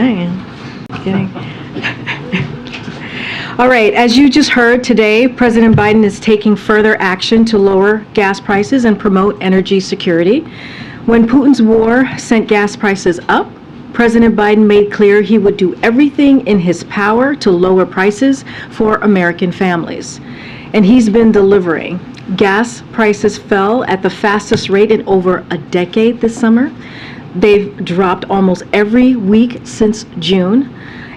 Kidding. All right, as you just heard today, President Biden is taking further action to lower gas prices and promote energy security. When Putin's war sent gas prices up, President Biden made clear he would do everything in his power to lower prices for American families. And he's been delivering. Gas prices fell at the fastest rate in over a decade this summer. They've dropped almost every week since June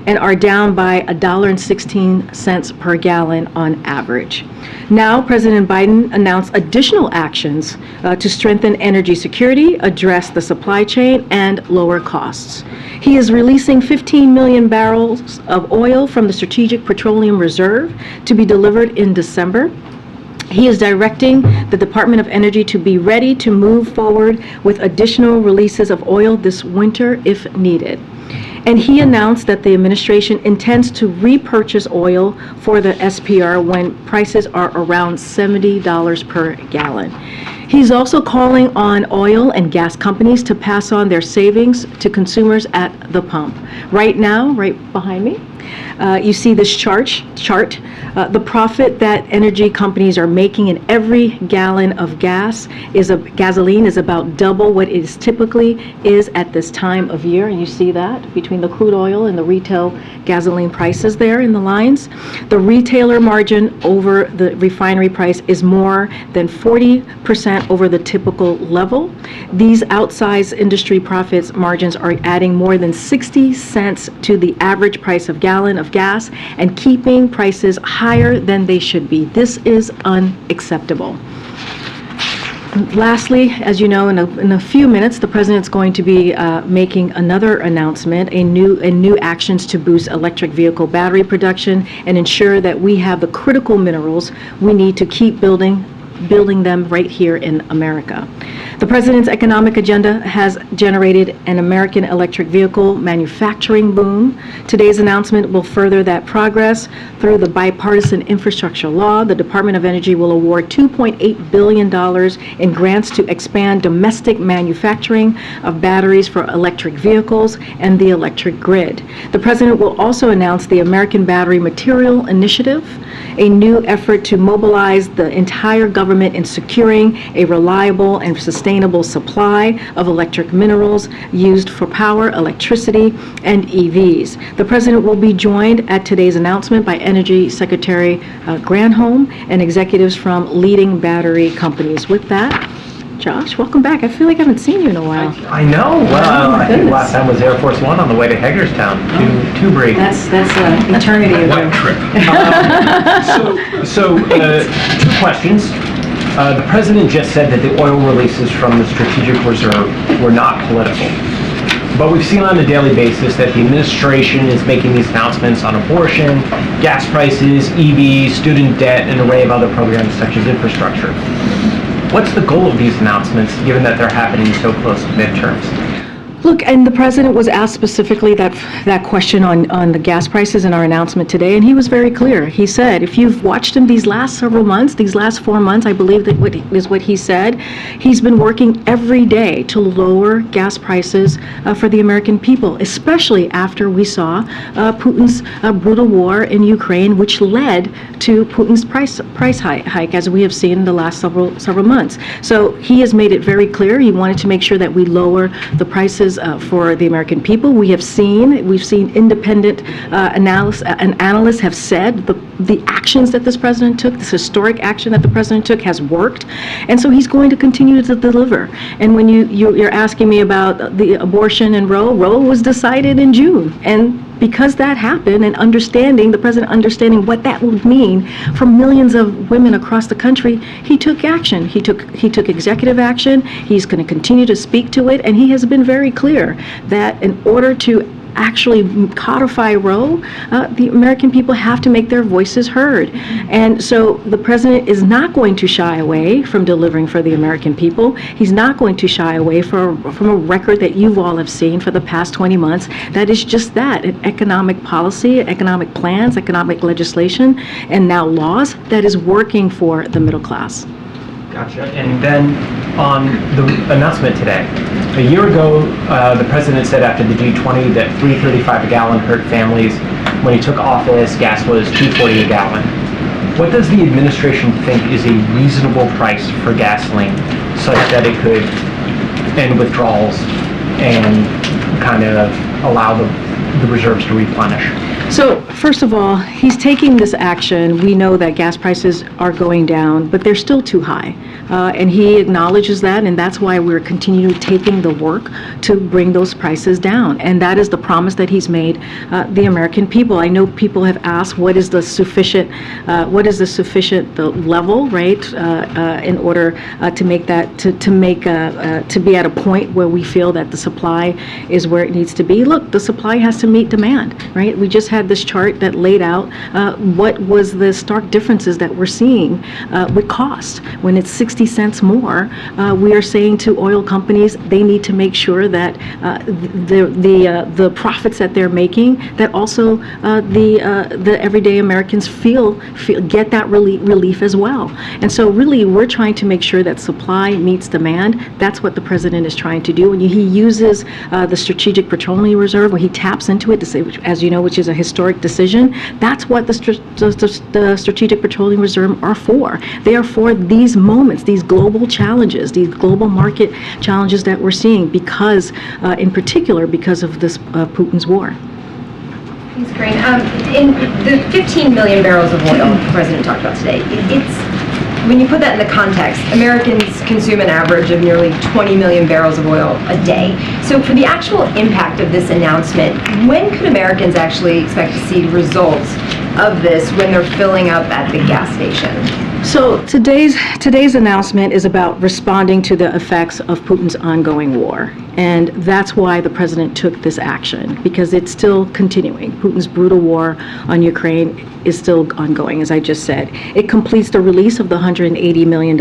and are down by $1.16 per gallon on average. Now, President Biden announced additional actions to strengthen energy security, address the supply chain, and lower costs. He is releasing 15 million barrels of oil from the Strategic Petroleum Reserve to be delivered in December. He is directing the Department of Energy to be ready to move forward with additional releases of oil this winter if needed. And he announced that the administration intends to repurchase oil for the SPR when prices are around $70 per gallon. He's also calling on oil and gas companies to pass on their savings to consumers at the pump. Right now, right behind me, you see this chart. The profit that energy companies are making in every gallon of gasoline is about double what it typically is at this time of year. And you see that between the crude oil and the retail gasoline prices there in the lines. The retailer margin over the refinery price is more than 40% over the typical level. These outsized industry profits margins are adding more than 60 cents to the average price of gallon of gas and keeping prices higher than they should be. This is unacceptable. Lastly, as you know, in a few minutes, the president's going to be making another announcement, a new actions to boost electric vehicle battery production and ensure that we have the critical minerals we need to keep building them right here in America. The president's economic agenda has generated an American electric vehicle manufacturing boom. Today's announcement will further that progress. Through the bipartisan infrastructure law, the Department of Energy will award $2.8 billion in grants to expand domestic manufacturing of batteries for electric vehicles and the electric grid. The president will also announce the American Battery Material Initiative, a new effort to mobilize the entire government in securing a reliable and sustainable supply of electric minerals used for power, electricity, and EVs. The president will be joined at today's announcement by Energy Secretary Granholm and executives from leading battery companies. With that, Josh, welcome back. I feel like I haven't seen you in a while. I know. Well, I think last time was Air Force One on the way to Hagerstown to break. That's an eternity ago. What trip? Two questions. The president just said that the oil releases from the Strategic Reserve were not political. But we've seen on a daily basis that the administration is making these announcements on abortion, gas prices, EVs, student debt, and an array of other programs such as infrastructure. What's the goal of these announcements, given that they're happening so close to midterms? Look, and the president was asked specifically that question on the gas prices in our announcement today, and he was very clear. He said, if you've watched him these last several months, these last 4 months, I believe that is what he said, he's been working every day to lower gas prices for the American people, especially after we saw Putin's brutal war in Ukraine, which led to Putin's price hike, as we have seen in the last several months. So he has made it very clear. He wanted to make sure that we lower the prices for the American people. We've seen independent analysts have said the actions that this president took, this historic action that the president took, has worked, and so he's going to continue to deliver. And when you're asking me about the abortion and Roe was decided in June, and because that happened, and the president understanding what that would mean for millions of women across the country, he took action. He took executive action. He's going to continue to speak to it, and he has been very clear that in order to actually codify Roe, the American people have to make their voices heard. And so the president is not going to shy away from delivering for the American people. He's not going to shy away from a record that you all have seen for the past 20 months. That is just that, an economic policy, economic plans, economic legislation, and now laws that is working for the middle class. Gotcha. And then on the announcement today. A year ago, the president said after the G20 that $3.35 a gallon hurt families. When he took office, gas was $2.40 a gallon. What does the administration think is a reasonable price for gasoline such that it could end withdrawals and kind of allow the reserves to replenish? So, first of all, he's taking this action. We know that gas prices are going down, but they're still too high. And he acknowledges that, and that's why we're continuing taking the work to bring those prices down. And that is the promise that he's made the American people. I know people have asked, what is the sufficient level, right, in order to make that, to be at a point where we feel that the supply is where it needs to be. Look, the supply has to meet demand, right? We just had this chart that laid out what was the stark differences that we're seeing with cost. When it's 60 cents more, we are saying to oil companies they need to make sure that the profits that they're making, that also the everyday Americans get that relief as well. And so really we're trying to make sure that supply meets demand. That's what the president is trying to do. When he uses the Strategic Petroleum Reserve, when he taps into it to say, as you know, which is a historic decision, that's what the Strategic Petroleum Reserve are for. They are for these moments, these global challenges, these global market challenges that we're seeing because, in particular, because of this Putin's war. Thanks, Karine. In the 15 million barrels of oil the president talked about today, when you put that in the context, Americans consume an average of nearly 20 million barrels of oil a day. So for the actual impact of this announcement, when could Americans actually expect to see results of this when they're filling up at the gas station? So today's announcement is about responding to the effects of Putin's ongoing war. And that's why the president took this action, because it's still continuing. Putin's brutal war on Ukraine is still ongoing, as I just said. It completes the release of the 180 million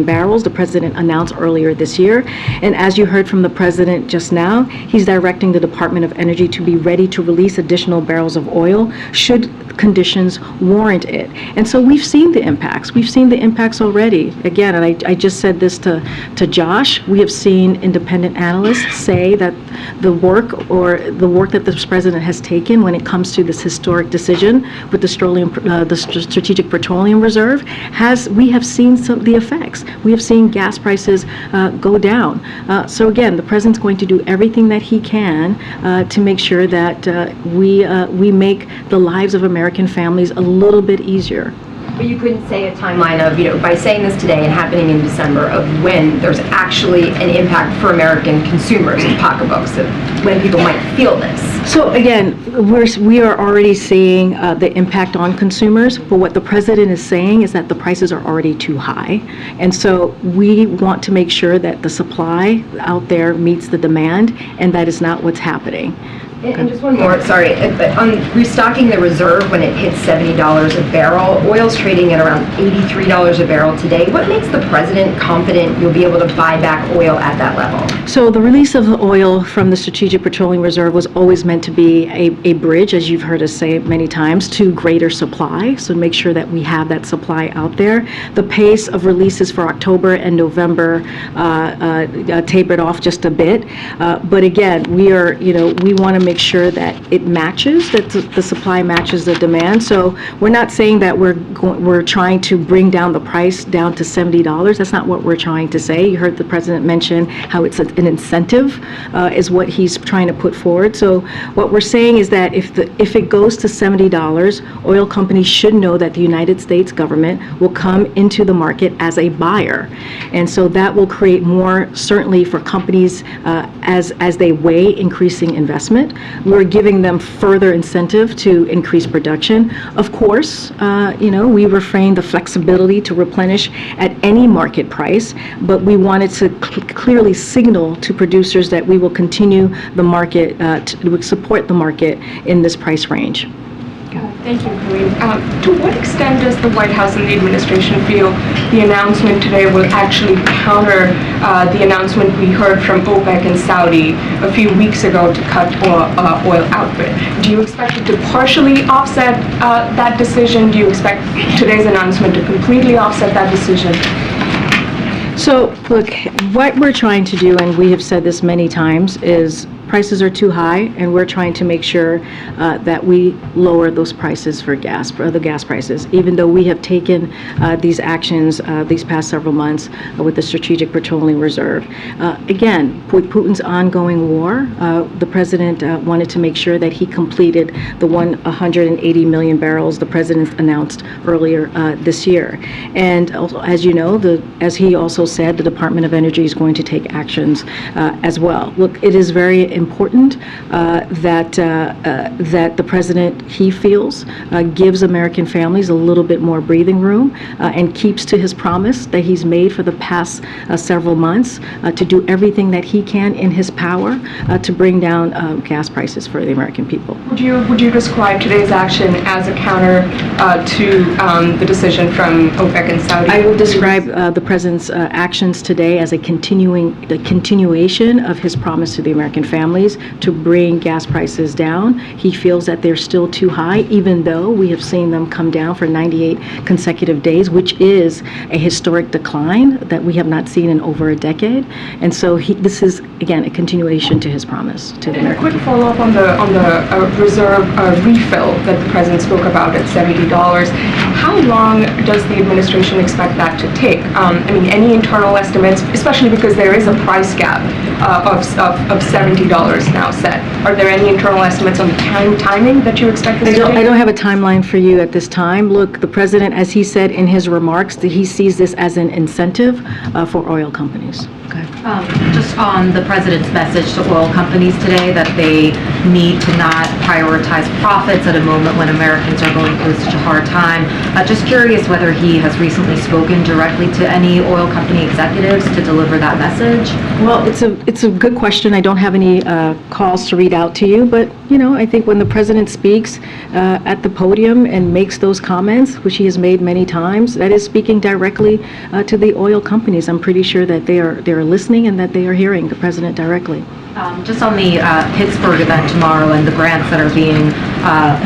barrels the president announced earlier this year. And as you heard from the president just now, he's directing the Department of Energy to be ready to release additional barrels of oil should conditions warrant it. And so we've seen the impacts. We've seen the impacts already. Again, and I just said this to Josh, we have seen independent analysts say that the work that this president has taken when it comes to this historic decision with the Strategic Petroleum Reserve, we have seen the effects. We have seen gas prices go down. So again, the president's going to do everything that he can to make sure that we make the lives of American families a little bit easier. But you couldn't say a timeline of, by saying this today and happening in December, of when there's actually an impact for American consumers and pocketbooks, of when people might feel this. So again, we are already seeing the impact on consumers, but what the president is saying is that the prices are already too high. And so we want to make sure that the supply out there meets the demand, and that is not what's happening. And just one more, sorry, on restocking the reserve when it hits $70 a barrel, oil's trading at around $83 a barrel today. What makes the president confident you'll be able to buy back oil at that level? So the release of the oil from the Strategic Petroleum Reserve was always meant to be a bridge, as you've heard us say many times, to greater supply. So make sure that we have that supply out there. The pace of releases for October and November tapered off just a bit. But again, we want to make sure that it matches, that the supply matches the demand. So we're not saying that we're trying to bring down the price down to $70. That's not what we're trying to say. You heard the president mention how it's an incentive is what he's trying to put forward. So what we're saying is that if it goes to $70, oil companies should know that the United States government will come into the market as a buyer. And so that will create more certainty for companies as they weigh increasing investment. We're giving them further incentive to increase production. Of course, we refrain the flexibility to replenish at any market price, but we wanted to clearly signal to producers that we will continue the market, to support the market in this price range. Thank you, Karine. To what extent does the White House and the administration feel the announcement today will actually counter the announcement we heard from Apec and Saudi a few weeks ago to cut oil output? Do you expect it to partially offset that decision? Do you expect today's announcement to completely offset that decision? So, look, what we're trying to do, and we have said this many times, is prices are too high, and we're trying to make sure that we lower those prices for gas, for the gas prices, even though we have taken these actions these past several months with the Strategic Petroleum Reserve. Again, with Putin's ongoing war, the president wanted to make sure that he completed the 180 million barrels the president announced earlier this year. And also, as you know, as he also said, the Department of Energy is going to take actions as well. Look, it is very important that the president, he feels, gives American families a little bit more breathing room and keeps to his promise that he's made for the past several months to do everything that he can in his power to bring down gas prices for the American people. Would you describe today's action as a counter to the decision from OPEC and Saudi? I will describe the president's actions today as the continuation of his promise to the American families to bring gas prices down. He feels that they're still too high, even though we have seen them come down for 98 consecutive days, which is a historic decline that we have not seen in over a decade. And so this is, again, a continuation to his promise to the American people. A quick follow-up on the reserve refill that the president spoke about at $70. How long does the administration expect that to take? I mean, any internal estimates, especially because there is a price gap of $70 now set. Are there any internal estimates on the timing that you expect this to take? I don't have a timeline for you at this time. Look, the president, as he said in his remarks, that he sees this as an incentive for oil companies. Okay. Just on the president's message to oil companies today that they need to not prioritize profits at a moment when Americans are going through such a hard time. Just curious whether he has recently spoken directly to any oil company executives to deliver that message. Well, it's a good question. I don't have any calls to read out to you, but I think when the president speaks at the podium and makes those comments, which he has made many times, that is speaking directly to the oil companies. I'm pretty sure that they are listening and that they are hearing the president directly. Just on the Pittsburgh event tomorrow and the grants that are being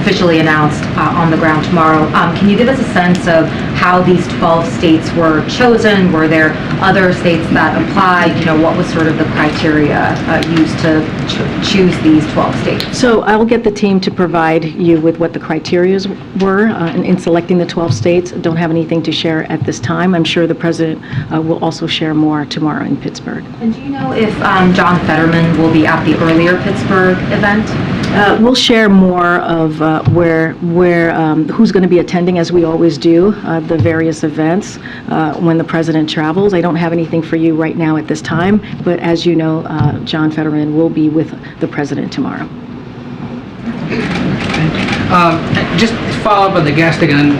officially announced on the ground tomorrow, can you give us a sense of how these 12 states were chosen? Were there other states that applied? What was sort of the criteria used to choose these 12 states? So I'll get the team to provide you with what the criteria were in selecting the 12 states. Don't have anything to share at this time. I'm sure the president will also share more tomorrow in Pittsburgh. And do you know if John Fetterman will be at the earlier Pittsburgh event? We'll share more of who's going to be attending, as we always do, the various events when the president travels. I don't have anything for you right now at this time, but as you know, John Fetterman will be with the president tomorrow. Just to follow up on the gas thing and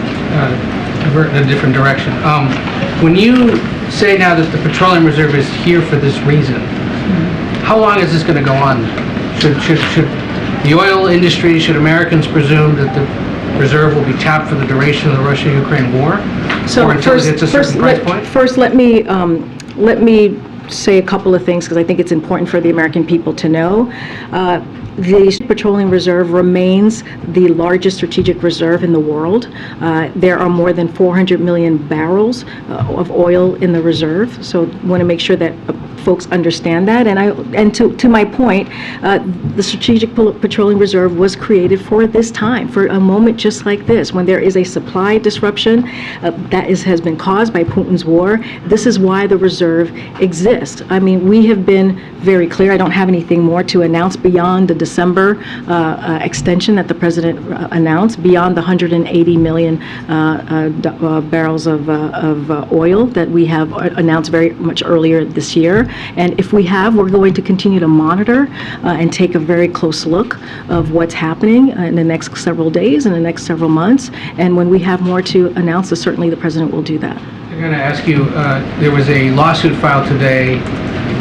divert in a different direction. When you say now that the petroleum reserve is here for this reason, how long is this going to go on? Should the oil industry, should Americans presume that the reserve will be tapped for the duration of the Russia-Ukraine war? So or until it hits a certain price point? First, let me say a couple of things because I think it's important for the American people to know. The Petroleum Reserve remains the largest strategic reserve in the world. There are more than 400 million barrels of oil in the reserve, so I want to make sure that folks understand that. And to my point, the Strategic Petroleum Reserve was created for this time, for a moment just like this, when there is a supply disruption that has been caused by Putin's war. This is why the reserve exists. I mean, we have been very clear. I don't have anything more to announce beyond the December extension that the president announced, beyond the 180 million barrels of oil that we have announced very much earlier this year. And if we have, we're going to continue to monitor and take a very close look of what's happening in the next several days, in the next several months. And when we have more to announce, certainly the president will do that. I'm going to ask you, there was a lawsuit filed today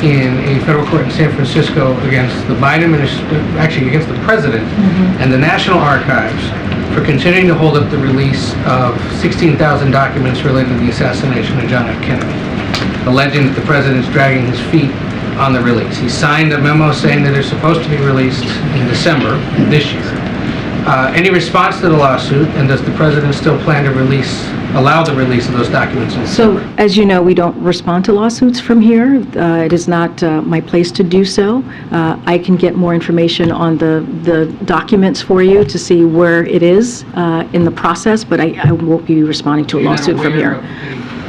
in a federal court in San Francisco against the Biden administration, actually against the president and the National Archives for continuing to hold up the release of 16,000 documents related to the assassination of John F. Kennedy, alleging that the president's dragging his feet on the release. He signed a memo saying that they're supposed to be released in December this year. Any response to the lawsuit, and does the president still plan to allow the release of those documents? So, as you know, we don't respond to lawsuits from here. It is not my place to do so. I can get more information on the documents for you to see where it is in the process, but I won't be responding to a lawsuit from here.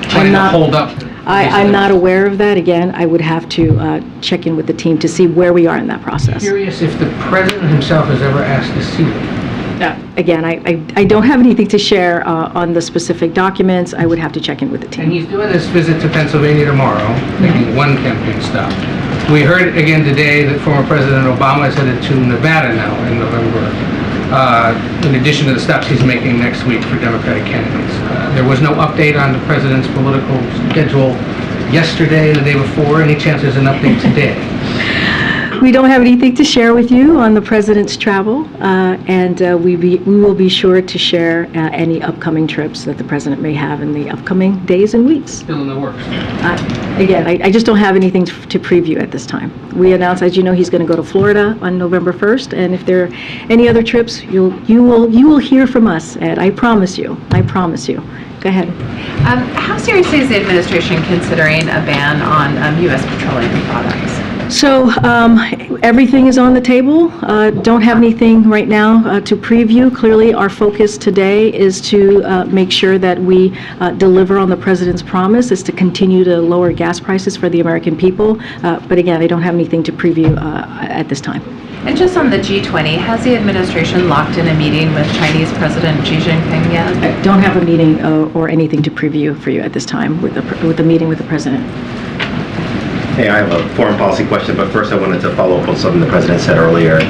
Trying to hold up. I'm not aware of that. Again, I would have to check in with the team to see where we are in that process. Curious if the president himself has ever asked to see them. Again, I don't have anything to share on the specific documents. I would have to check in with the And team. he's doing this visit to Pennsylvania tomorrow, making one campaign stop. We heard again today that former President Obama is headed to Nevada now in November, in addition to the stops he's making next week for Democratic candidates. There was no update on the president's political schedule yesterday and the day before. Any chance there's an update today? We don't have anything to share with you on the president's travel, and we will be sure to share any upcoming trips that the president may have in the upcoming days and weeks. Still in the works. Again, I just don't have anything to preview at this time. We announced, as you know, he's going to go to Florida on November 1st, and if there are any other trips, you will hear from us, Ed. I promise you. I promise you. Go ahead. How seriously is the administration considering a ban on U.S. petroleum products? So everything is on the table. Don't have anything right now to preview. Clearly, our focus today is to make sure that we deliver on the president's promise, is to continue to lower gas prices for the American people. But again, I don't have anything to preview at this time. And just on the G20, has the administration locked in a meeting with Chinese President Xi Jinping yet? I don't have a meeting or anything to preview for you at this time with the meeting with the president. Hey, I have a foreign policy question, but first I wanted to follow up on something the president said earlier.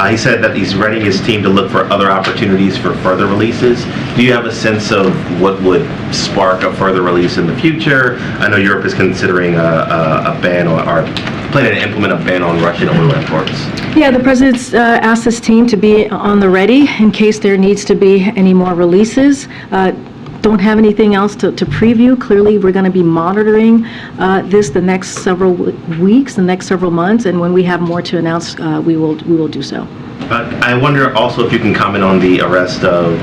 He said that he's readying his team to look for other opportunities for further releases. Do you have a sense of what would spark a further release in the future? I know Europe is considering a ban or planning to implement a ban on Russian oil imports. Yeah, the president's asked his team to be on the ready in case there needs to be any more releases. Don't have anything else to preview. Clearly, we're going to be monitoring this the next several weeks, the next several months, and when we have more to announce, we will do so. I wonder also if you can comment on the arrest of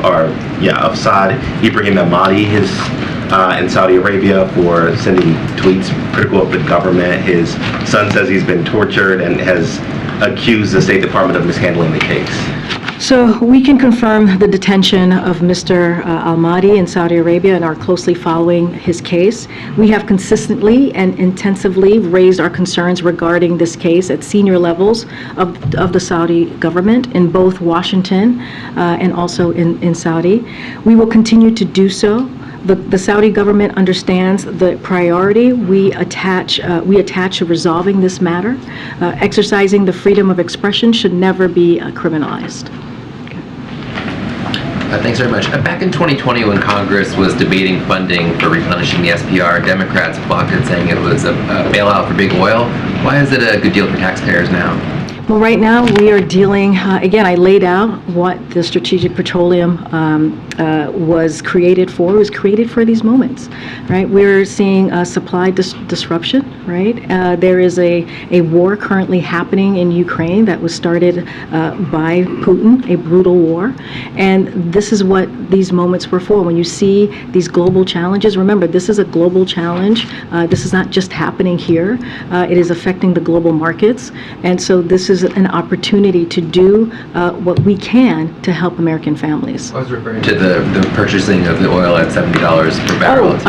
Saad Ibrahim al-Mahdi in Saudi Arabia for sending tweets critical of the government. His son says he's been tortured and has accused the State Department of mishandling the case. So we can confirm the detention of Mr. al-Mahdi in Saudi Arabia and are closely following his case. We have consistently and intensively raised our concerns regarding this case at senior levels of the Saudi government in both Washington and also in Saudi. We will continue to do so. The Saudi government understands the priority we attach to resolving this matter. Exercising the freedom of expression should never be criminalized. Thanks very much. Back in 2020, when Congress was debating funding for replenishing the SPR, Democrats blocked it, saying it was a bailout for big oil. Why is it a good deal for taxpayers now? Well, right now we are dealing, again, I laid out what the Strategic Petroleum was created for. It was created for these moments, right? We're seeing supply disruption, right? There is a war currently happening in Ukraine that was started by Putin, a brutal war. And this is what these moments were for. When you see these global challenges, remember, this is a global challenge. This is not just happening here. It is affecting the global markets. And so this is an opportunity to do what we can to help American families. I was referring to the purchasing of the oil at $70 per barrel. Oh,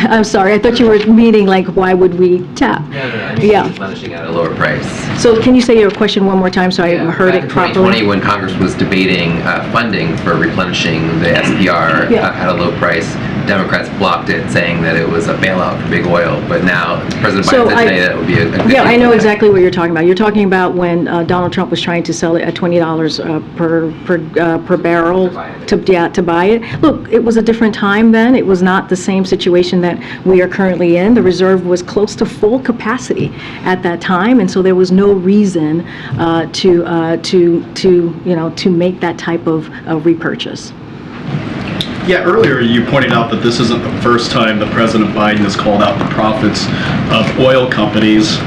I'm sorry. I thought you were meaning like why would we tap? No, Yeah. replenishing at a lower price. So can you say your question one more time so I heard Back it in properly? 2020, when Congress was debating funding for replenishing the SPR at a low price, Democrats blocked it, saying that it was a bailout for big oil. But now President Biden said today that it would be a good Yeah, deal I know for exactly what you're talking about. You're talking about when Donald Trump was trying to sell it at $20 per barrel to buy it. Look, it was a different time then. It was not the same situation that we are currently in. The reserve was close to full capacity at that time, and so there was no reason to make that type of repurchase. Yeah, earlier you pointed out that this isn't the first time that President Biden has called out the profits of oil companies.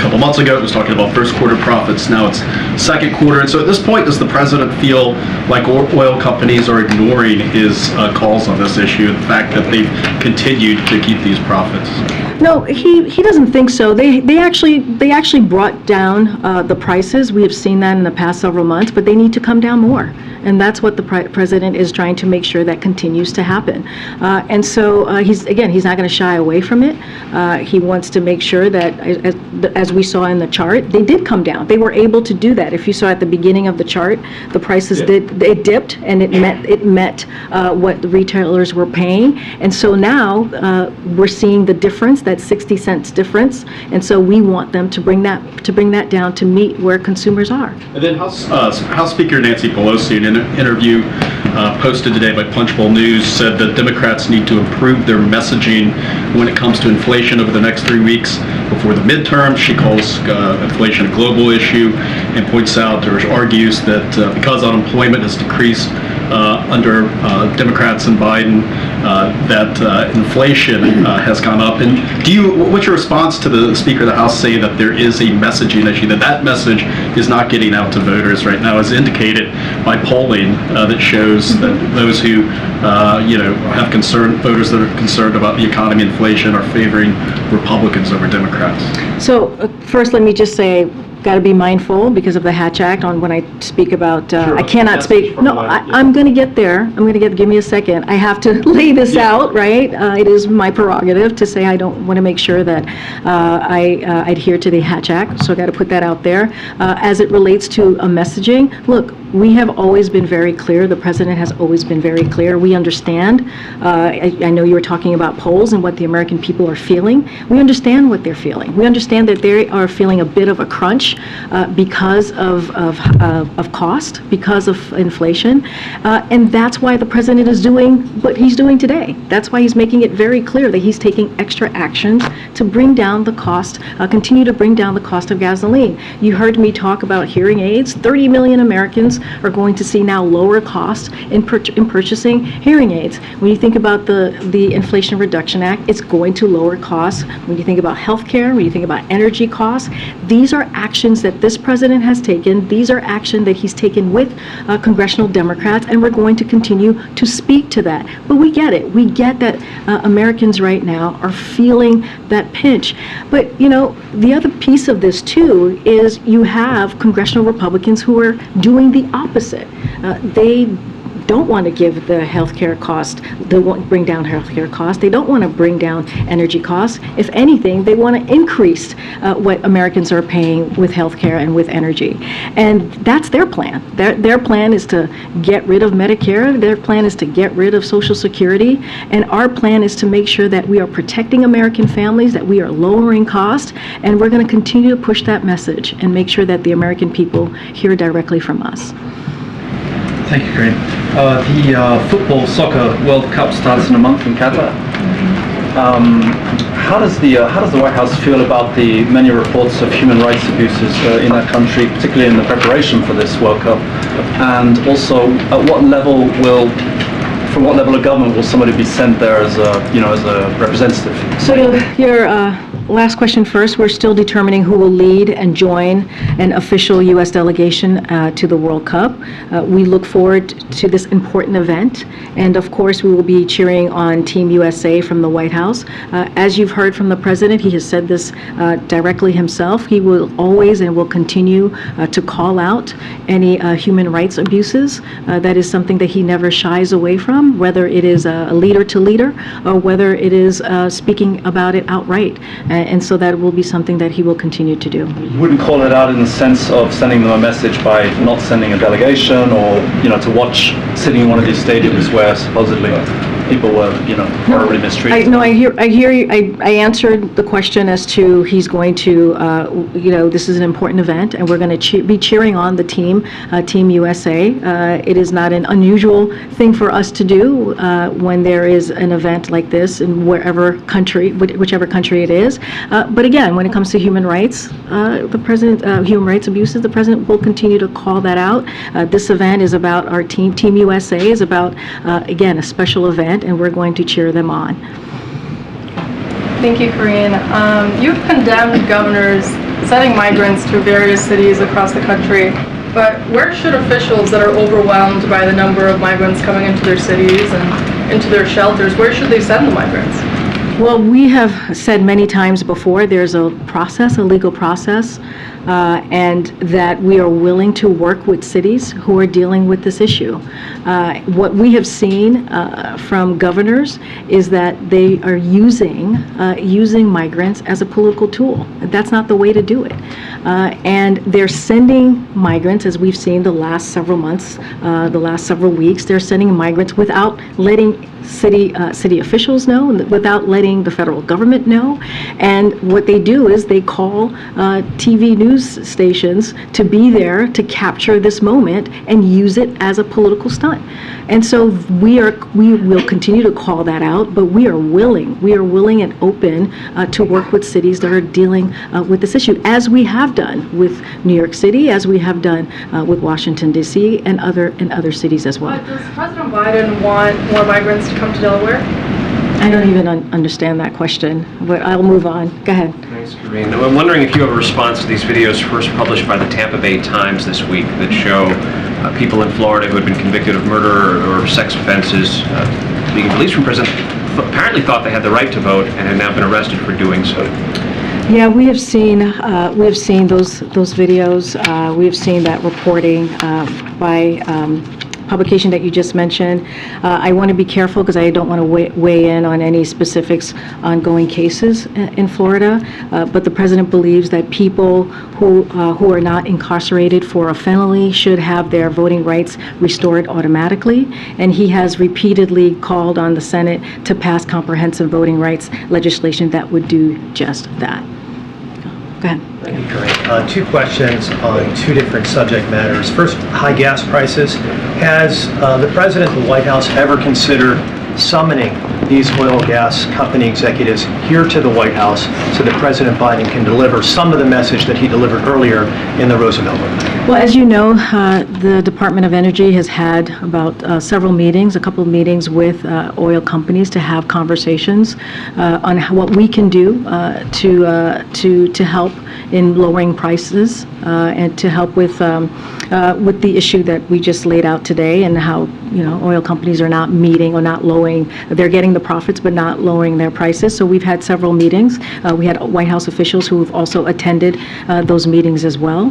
couple months ago, it was talking about first quarter profits. Now it's second quarter. And so at this point, does the president feel like oil companies are ignoring his calls on this issue, the fact that they've continued to keep these profits? No, he doesn't think so. They actually brought down the prices. We have seen that in the past several months, but they need to come down more. And that's what the president is trying to make sure that continues to happen. And so he's not going to shy away from it. He wants to make sure that, as we saw in the chart, they did come down. They were able to do that. If you saw at the beginning of the chart, the prices it dipped, and it met what the retailers were paying. And so now we're seeing the difference, that 60 cents difference. And so we want them to bring that down to meet where consumers are. And then House Speaker Nancy Pelosi, in an interview posted today by Punchbowl News, said that Democrats need to improve their messaging when it comes to inflation over the next 3 weeks before the midterm. She calls inflation a global issue and points out or argues that because unemployment has decreased under Democrats and Biden, that inflation has gone up. And what's your response to the Speaker of the House saying that there is a messaging issue, that message is not getting out to voters right now, as indicated by polling that shows that those who have voters that are concerned about the economy, inflation, are favoring Republicans over Democrats? So first, let me just say, got to be mindful because of the Hatch Act on when I speak about, I cannot speak. No, I'm going to get there. Give me a second. I have to lay this out, right? It is my prerogative to say I don't want to make sure that I adhere to the Hatch Act, so I got to put that out there. As it relates to a messaging, look, we have always been very clear. The president has always been very clear. We understand. I know you were talking about polls and what the American people are feeling. We understand what they're feeling. We understand that they are feeling a bit of a crunch because of cost, because of inflation, and that's why the president is doing what he's doing today. That's why he's making it very clear that he's taking extra actions to bring down the cost, continue to bring down the cost of gasoline. You heard me talk about hearing aids. 30 million Americans are going to see now lower costs in purchasing hearing aids. When you think about the Inflation Reduction Act, it's going to lower costs. When you think about healthcare, when you think about energy costs, these are actions that this president has taken. These are action that he's taken with congressional Democrats, and we're going to continue to speak to that. But we get it. We get that Americans right now are feeling that pinch. But, the other piece of this, too, is you have congressional Republicans who are doing the opposite. They don't want to give the healthcare cost. They won't bring down healthcare costs. They don't want to bring down energy costs. If anything, they want to increase what Americans are paying with healthcare and with energy. And that's their plan. Their plan is to get rid of Medicare. Their plan is to get rid of Social Security. And our plan is to make sure that we are protecting American families, that we are lowering costs, and we're going to continue to push that message and make sure that the American people hear directly from us. Thank you, Karine. The soccer World Cup starts in a month in Qatar. How does the White House feel about the many reports of human rights abuses in that country, particularly in the preparation for this World Cup? And also, from what level of government will somebody be sent there as a representative? So your last question first. We're still determining who will lead and join an official U.S. delegation to the World Cup. We look forward to this important event, and of course we will be cheering on Team USA from the White House. As you've heard from the president, he has said this directly himself. He will always and will continue to call out any human rights abuses. That is something that he never shies away from, whether it is a leader to leader or whether it is speaking about it outright. And so that will be something that he will continue to do. You wouldn't call it out in the sense of sending them a message by not sending a delegation, or to watch sitting in one of these stadiums where supposedly people were horribly mistreated? I hear you. I answered the question as to he's going to, this is an important event, and we're going to be cheering on the team, Team USA. It is not an unusual thing for us to do when there is an event like this in whichever country it is. But again, when it comes to human rights, human rights abuses, the president will continue to call that out. This event is about our team. Team USA is about, again, a special event, and we're going to cheer them on. Thank you, Karine. You've condemned governors sending migrants to various cities across the country. But where should officials that are overwhelmed by the number of migrants coming into their cities and into their shelters, where should they send the migrants? Well, we have said many times before, there's a process, a legal process, and that we are willing to work with cities who are dealing with this issue. What we have seen from governors is that they are using migrants as a political tool. That's not the way to do it. And they're sending migrants, as we've seen the last several months, the last several weeks, they're sending migrants without letting city officials know, without letting the federal government know. And what they do is they call TV news stations to be there to capture this moment and use it as a political stunt. And so we will continue to call that out, but we are willing and open to work with cities that are dealing with this issue, as we have done with New York City, as we have done with Washington, D.C., and other cities as well. But does President Biden want more migrants to come to Delaware? I don't even understand that question, but I'll move on. Go ahead. Thanks, Karine. I'm wondering if you have a response to these videos first published by the Tampa Bay Times this week that show people in Florida who had been convicted of murder or sex offenses being released from prison, apparently thought they had the right to vote and had now been arrested for doing so. Yeah, we have seen those videos. We have seen that reporting by publication that you just mentioned. I want to be careful because I don't want to weigh in on any specifics ongoing cases in Florida, but the president believes that people who are not incarcerated for a felony should have their voting rights restored automatically, and he has repeatedly called on the Senate to pass comprehensive voting rights legislation that would do just that. Go ahead. Thank you, Karine. Two questions on two different subject matters. First, high gas prices. Has the President and the White House ever considered summoning these oil gas company executives here to the White House so that President Biden can deliver some of the message that he delivered earlier in the Roosevelt room? Well, as you know, the Department of Energy has had about several meetings, a couple of meetings with oil companies to have conversations on what we can do to help in lowering prices and to help with the issue that we just laid out today, and how oil companies are not meeting or not lowering. They're getting the profits but not lowering their prices. So we've had several meetings. We had White House officials who have also attended those meetings as well.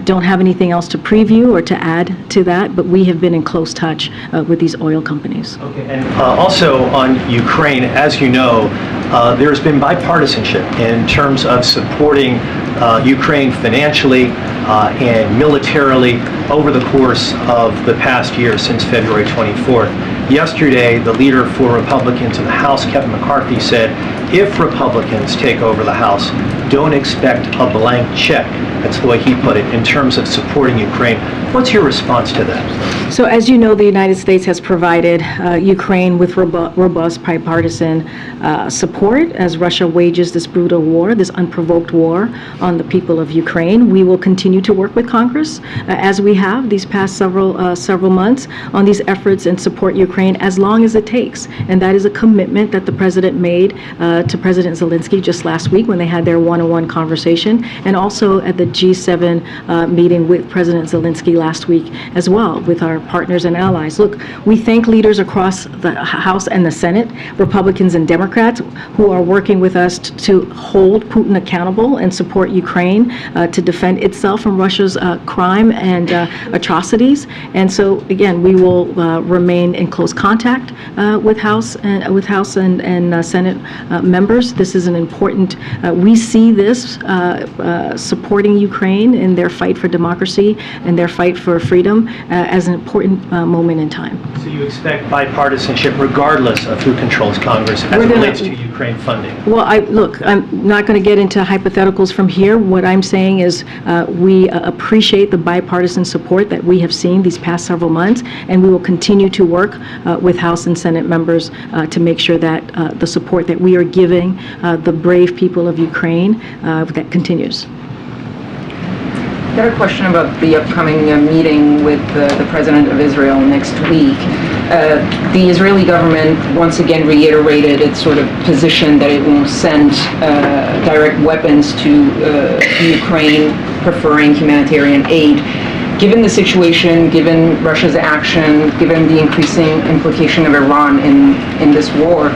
Don't have anything else to preview or to add to that, but we have been in close touch with these oil companies. Okay, and also on Ukraine, as you know, there's been bipartisanship in terms of supporting Ukraine financially and militarily over the course of the past year since February 24th. Yesterday, the leader for Republicans in the House, Kevin McCarthy, said if Republicans take over the House, don't expect a blank check. That's the way he put it, in terms of supporting Ukraine. What's your response to that? So as you know, the United States has provided Ukraine with robust bipartisan support as Russia wages this brutal war, this unprovoked war on the people of Ukraine. We will continue to work with Congress, as we have these past several months, on these efforts and support Ukraine as long as it takes. And that is a commitment that the President made to President Zelensky just last week when they had their one-on-one conversation, and also at the G7 meeting with President Zelensky last week as well, with our partners and allies. Look, we thank leaders across the House and the Senate, Republicans and Democrats, who are working with us to hold Putin accountable and support Ukraine to defend itself from Russia's crime and atrocities. And so, again, we will remain in close contact with House and Senate members. This is an important. We see this supporting Ukraine in their fight for democracy and their fight for freedom as an important moment in time. So you expect bipartisanship regardless of who controls Congress as it relates to Ukraine funding? Well, I'm not going to get into hypotheticals from here. What I'm saying is we appreciate the bipartisan support that we have seen these past several months, and we will continue to work with House and Senate members to make sure that the support that we are giving the brave people of Ukraine that continues. I got a question about the upcoming meeting with the President of Israel next week. The Israeli government once again reiterated its sort of position that it won't send direct weapons to Ukraine, preferring humanitarian aid. Given the situation, given Russia's action, given the increasing implication of Iran in this war,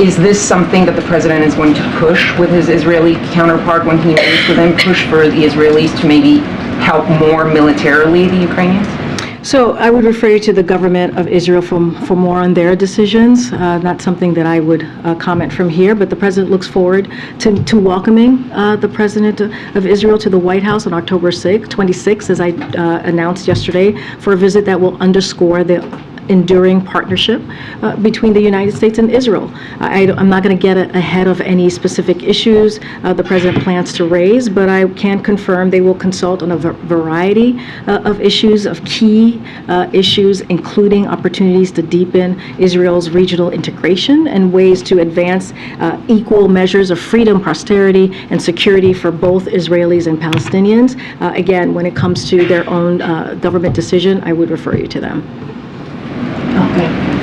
is this something that the president is going to push with his Israeli counterpart when he meets with him, push for the Israelis to maybe help more militarily the Ukrainians? So I would refer you to the government of Israel for more on their decisions. Not something that I would comment from here, but the president looks forward to welcoming the president of Israel to the White House on October 26th, as I announced yesterday, for a visit that will underscore the enduring partnership between the United States and Israel. I'm not going to get ahead of any specific issues the president plans to raise, but I can confirm they will consult on a variety of issues, of key issues, including opportunities to deepen Israel's regional integration and ways to advance equal measures of freedom, prosperity, and security for both Israelis and Palestinians. Again, when it comes to their own government decision, I would refer you to them.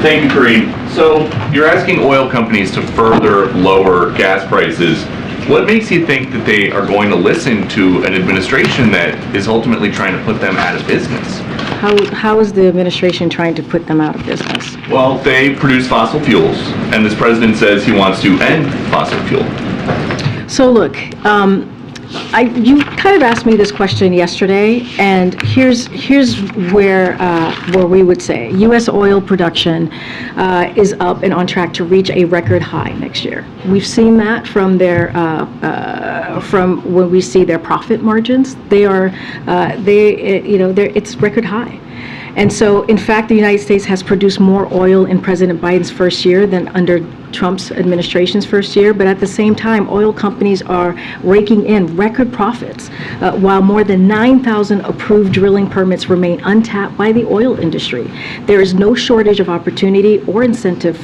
Thank you, Karine. So you're asking oil companies to further lower gas prices. What makes you think that they are going to listen to an administration that is ultimately trying to put them out of business? How is the administration trying to put them out of business? Well, they produce fossil fuels, and this president says he wants to end fossil fuel. So look, you kind of asked me this question yesterday, and here's where we would say U.S. oil production is up and on track to reach a record high next year. We've seen that from from when we see their profit margins. It's record high. And so, in fact, the United States has produced more oil in President Biden's first year than under Trump's administration's first year, but at the same time, oil companies are raking in record profits, while more than 9,000 approved drilling permits remain untapped by the oil industry. There is no shortage of opportunity or incentive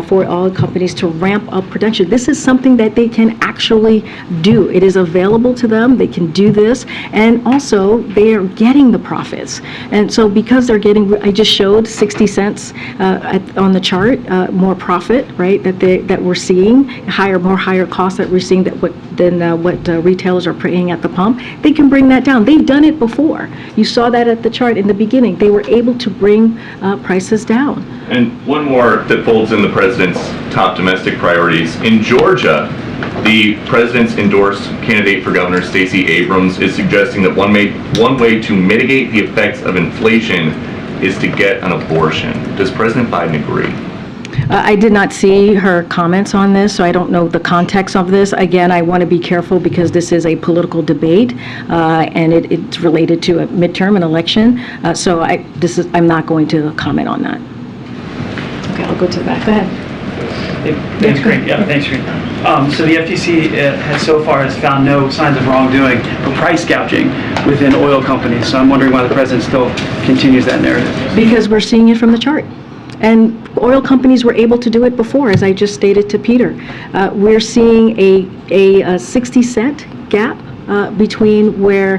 for oil companies to ramp up production. This is something that they can actually do. It is available to them. They can do this, and also they are getting the profits. And so, because they're getting, I just showed 60 cents on the chart, more profit, right? That we're seeing, more higher costs that we're seeing than what retailers are paying at the pump. They can bring that down. They've done it before. You saw that at the chart in the beginning. They were able to bring prices down. And one more that folds in the president's top domestic priorities. In Georgia, the president's endorsed candidate for governor, Stacey Abrams, is suggesting that one way to mitigate the effects of inflation is to get an abortion. Does President Biden agree? I did not see her comments on this, so I don't know the context of this. Again, I want to be careful because this is a political debate, and it's related to a midterm, an election. So I'm not going to comment on that. Okay, I'll go to the back. Go ahead. Thanks, Karine. Yeah, thanks, Karine. So the FTC has so far has found no signs of wrongdoing or price gouging within oil companies. So I'm wondering why the president still continues that narrative. Because we're seeing it from the chart. And oil companies were able to do it before, as I just stated to Peter. We're seeing a 60-cent gap between where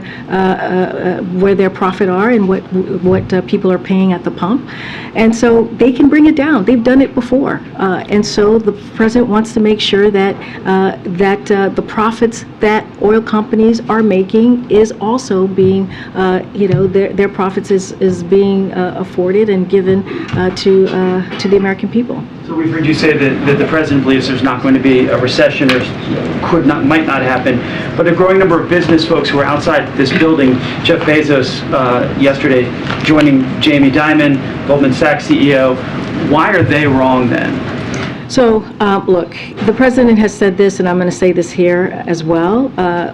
their profit are and what people are paying at the pump, and so they can bring it down. They've done it before, and so the president wants to make sure that the profits that oil companies are making is also being, their profits is being afforded and given to the American people. So we've heard you say that the president believes there's not going to be a recession or might not happen, but a growing number of business folks who are outside this building, Jeff Bezos yesterday joining Jamie Dimon, Goldman Sachs CEO, why are they wrong then? So, look, the president has said this, and I'm going to say this here as well.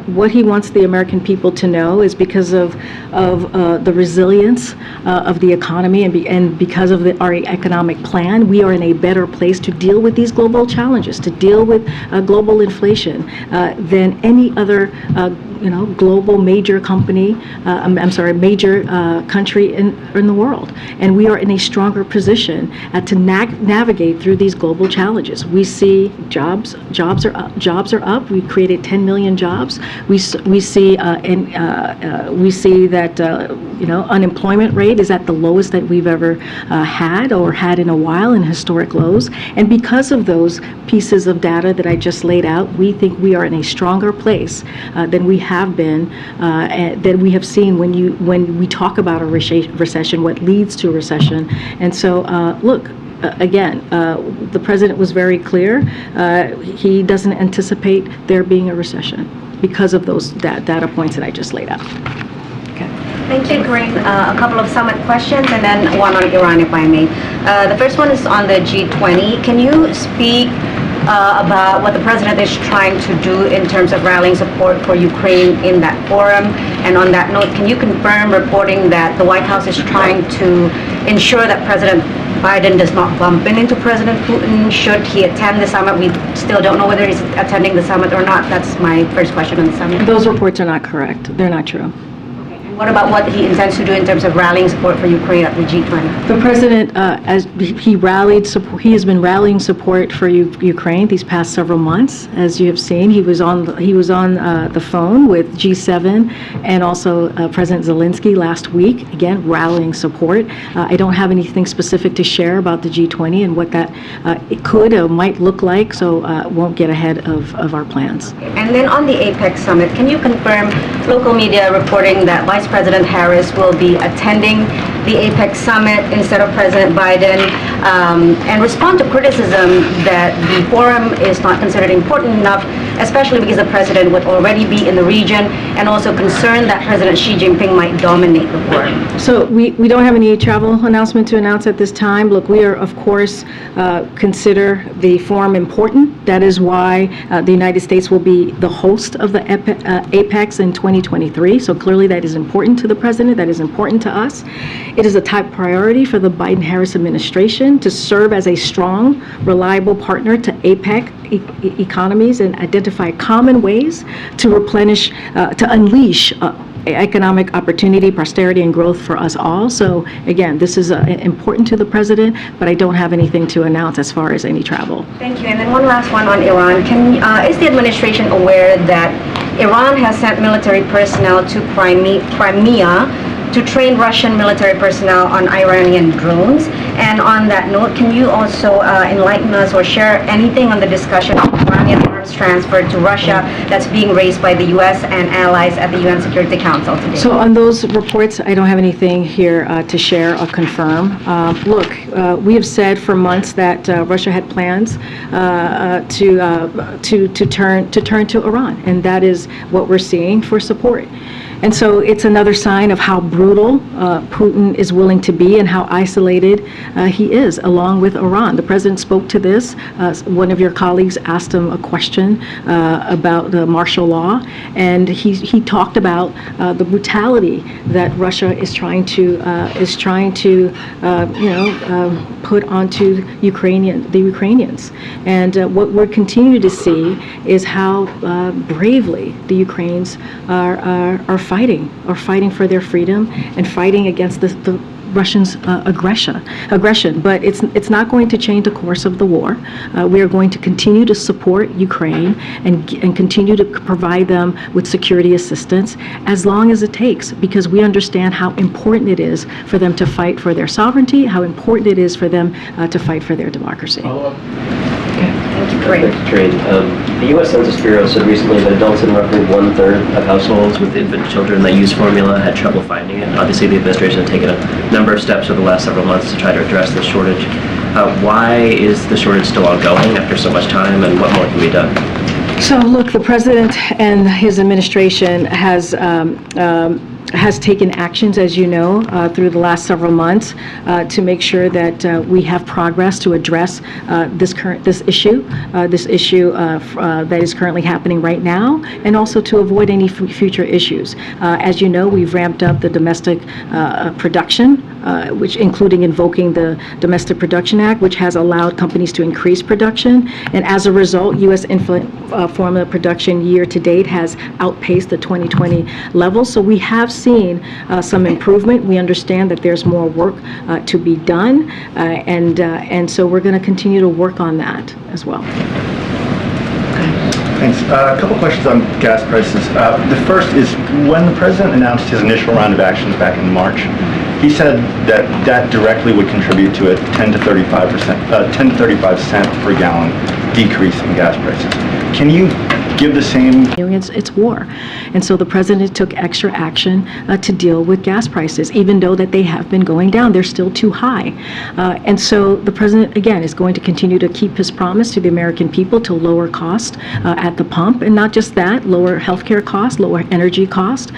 What he wants the American people to know is because of the resilience of the economy and because of our economic plan, we are in a better place to deal with these global challenges, to deal with global inflation than any other global major company, major country in the world. And we are in a stronger position to navigate through these global challenges. We see jobs are up. We created 10 million jobs. We see that unemployment rate is at the lowest that we've ever had in a while, in historic lows. And because of those pieces of data that I just laid out, we think we are in a stronger place than we have been, than we have seen when we talk about a recession, what leads to a recession. And so, look, again, the president was very clear. He doesn't anticipate there being a recession because of those data points that I just laid out. Thank you, Karine. A couple of summit questions and then one on Iran, if I may. The first one is on the G20. Can you speak about what the president is trying to do in terms of rallying support for Ukraine in that forum? And on that note, can you confirm reporting that the White House is trying to ensure that President Biden does not bump into President Putin should he attend the summit? We still don't know whether he's attending the summit or not. That's my first question on the summit. Those reports are not correct. They're not true. What about what he intends to do in terms of rallying support for Ukraine at the G20? The president, as he has been rallying support for Ukraine these past several months. As you have seen, he was on the phone with G7 and also President Zelensky last week. Again, rallying support. I don't have anything specific to share about the G20 and what that it could or might look like, so won't get ahead of our plans. And then on the Apec summit, can you confirm local media reporting that Vice President Harris will be attending the Apec summit instead of President Biden, and respond to criticism that the forum is not considered important enough, especially because the president would already be in the region, and also concerned that President Xi Jinping might dominate the forum? So we don't have any travel announcement to announce at this time. Look, we are, of course, consider the forum important. That is why the United States will be the host of the Apex in 2023. So clearly that is important to the president. That is important to us. It is a top priority for the Biden-Harris administration to serve as a strong, reliable partner to APEC economies and identify common ways to replenish, to unleash economic opportunity, prosperity, and growth for us all. So again, this is important to the president, but I don't have anything to announce as far as any travel. Thank you. And then one last one on Iran. Is the administration aware that Iran has sent military personnel to Crimea to train Russian military personnel on Iranian drones? And on that note, can you also enlighten us or share anything on the discussion of Iranian arms transfer to Russia that's being raised by the U.S. and allies at the UN Security Council today? So on those reports, I don't have anything here to share or confirm. Look, we have said for months that Russia had plans to turn to Iran, and that is what we're seeing for support. And so it's another sign of how brutal Putin is willing to be and how isolated he is, along with Iran. The president spoke to this. One of your colleagues asked him a question about the martial law, and he talked about the brutality that Russia is trying to put onto the Ukrainians. And what we're continuing to see is how bravely the Ukrainians are fighting for their freedom and fighting against the Russians' aggression. But it's not going to change the course of the war. We are going to continue to support Ukraine and continue to provide them with security assistance as long as it takes, because we understand how important it is for them to fight for their sovereignty, how important it is for them to fight for their democracy. Great. The U.S. Census Bureau said recently that adults in roughly 1/3 of households with infant children that use formula had trouble finding it. Obviously, the administration has taken a number of steps over the last several months to try to address this shortage. Why is the shortage still ongoing after so much time, and what more can be done? So, look, the president and his administration has taken actions, as you know, through the last several months to make sure that we have progress to address this issue that is currently happening right now, and also to avoid any future issues. As you know, we've ramped up the domestic production which including invoking the Domestic Production Act, which has allowed companies to increase production. And as a result, U.S. infant formula production year to date has outpaced the 2020 levels. So we have seen some improvement. We understand that there's more work to be done, and so we're going to continue to work on that as well. Thanks. A couple questions on gas prices. The first is, when the president announced his initial round of actions back in March, he said that that directly would contribute to a 10 to 35 cent per gallon decrease in gas prices. Can you give the same? It's war. And so the president took extra action to deal with gas prices, even though that they have been going down. They're still too high. And so the president, again, is going to continue to keep his promise to the American people to lower cost at the pump. And not just that, lower healthcare costs, lower energy costs.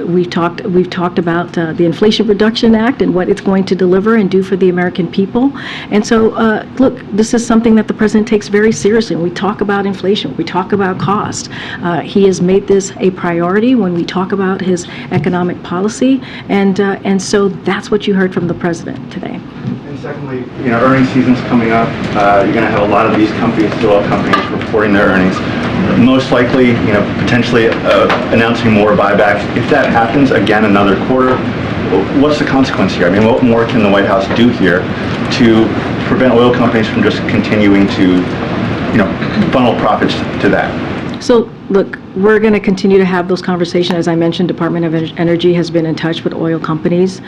We've talked about the Inflation Reduction Act and what it's going to deliver and do for the American people. And so, look, this is something that the president takes very seriously. We talk about inflation. We talk about cost. He has made this a priority when we talk about his economic policy, and so that's what you heard from the president today. And secondly, earnings season's coming up. You're going to have a lot of these companies, oil companies, reporting their earnings. Most likely, potentially announcing more buybacks. If that happens again another quarter, what's the consequence here? I mean, what more can the White House do here to prevent oil companies from just continuing to, funnel profits to that? So, look, we're going to continue to have those conversations. As I mentioned, Department of Energy has been in touch with oil companies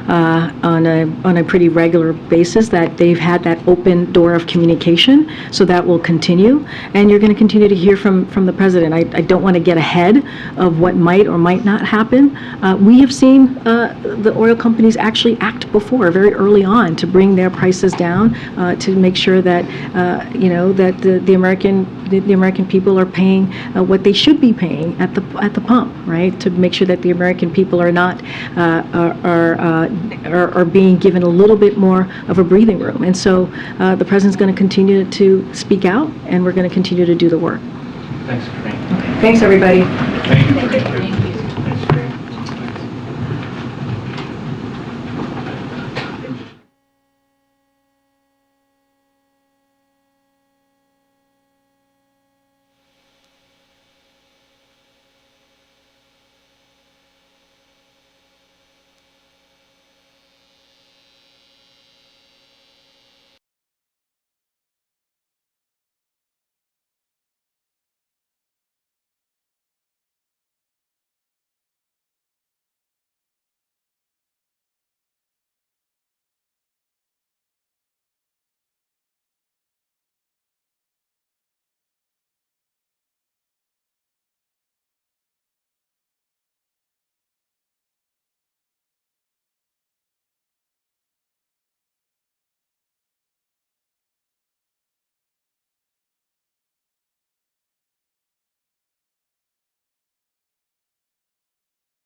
on a pretty regular basis, that they've had that open door of communication, so that will continue. And you're going to continue to hear from the president. I don't want to get ahead of what might or might not happen. We have seen the oil companies actually act before, very early on, to bring their prices down, to make sure that that the American people are paying what they should be paying at the pump, right? To make sure that the American people are not are being given a little bit more of a breathing room. And so the president's going to continue to speak out, and we're going to continue to do the work. Thanks, Karine. Thanks, everybody. Thank you.